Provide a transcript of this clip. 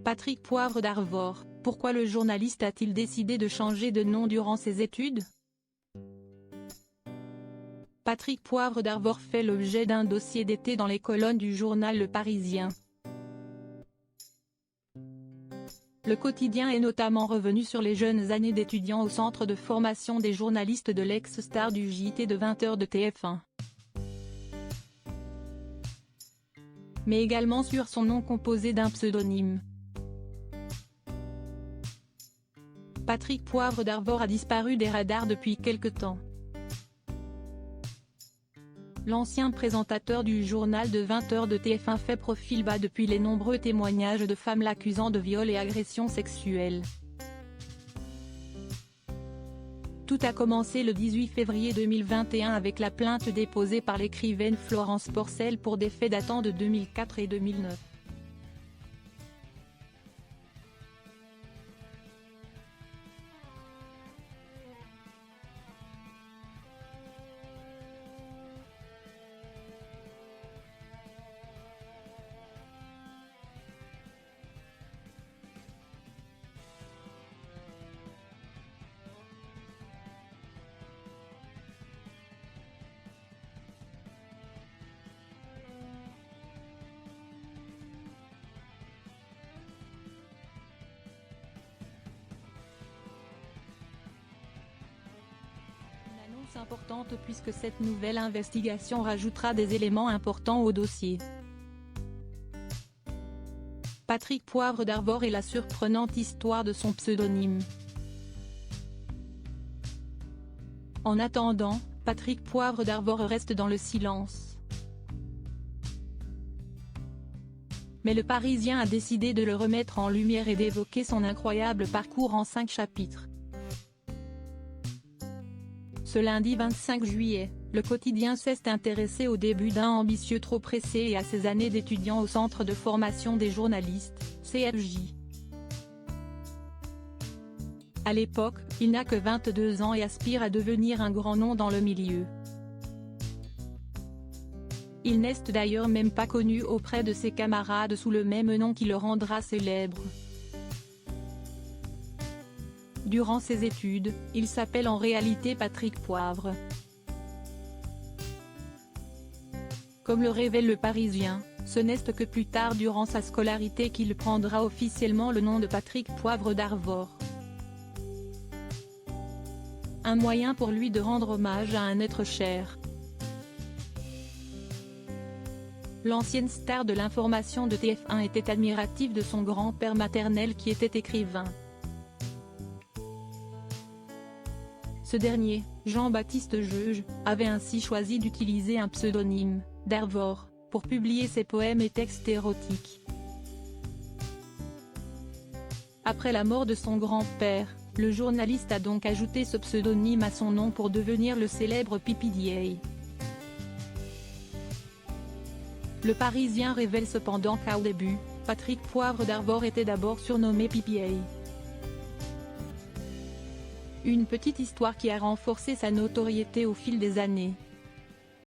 Patrick Poivre d'Arvor, pourquoi le journaliste a-t-il décidé de changer de nom durant ses études? Patrick Poivre d'Arvor fait l'objet d'un dossier d'été dans les colonnes du journal Le Parisien. Le quotidien est notamment revenu sur les jeunes années d'étudiant au centre de formation des journalistes de l'ex-star du JT de 20h de TF1. Mais également sur son nom composé d'un pseudonyme. Patrick Poivre d'Arvor a disparu des radars depuis quelque temps. L'ancien présentateur du journal de 20h de TF1 fait profil bas depuis les nombreux témoignages de femmes l'accusant de viol et agression sexuelle. Tout a commencé le 18 février 2021 avec la plainte déposée par l'écrivaine Florence Porcel pour des faits datant de 2004 et 2009. Importante puisque cette nouvelle investigation rajoutera des éléments importants au dossier. Patrick Poivre d'Arvor et la surprenante histoire de son pseudonyme. En attendant, Patrick Poivre d'Arvor reste dans le silence. Mais Le Parisien a décidé de le remettre en lumière et d'évoquer son incroyable parcours en 5 chapitres. Ce lundi 25 juillet, le quotidien s'est intéressé au début d'un ambitieux trop pressé et à ses années d'étudiant au Centre de formation des journalistes, CFJ. À l'époque, il n'a que 22 ans et aspire à devenir un grand nom dans le milieu. Il n'est d'ailleurs même pas connu auprès de ses camarades sous le même nom qui le rendra célèbre. Durant ses études, il s'appelle en réalité Patrick Poivre. Comme le révèle Le Parisien, ce n'est que plus tard durant sa scolarité qu'il prendra officiellement le nom de Patrick Poivre d'Arvor. Un moyen pour lui de rendre hommage à un être cher. L'ancienne star de l'information de TF1 était admirative de son grand-père maternel qui était écrivain. Ce dernier, Jean-Baptiste Jeuge, avait ainsi choisi d'utiliser un pseudonyme, d'Arvor, pour publier ses poèmes et textes érotiques. Après la mort de son grand-père, le journaliste a donc ajouté ce pseudonyme à son nom pour devenir le célèbre PPDA. Le Parisien révèle cependant qu'au début, Patrick Poivre d'Arvor était d'abord surnommé PPA. Une petite histoire qui a renforcé sa notoriété au fil des années.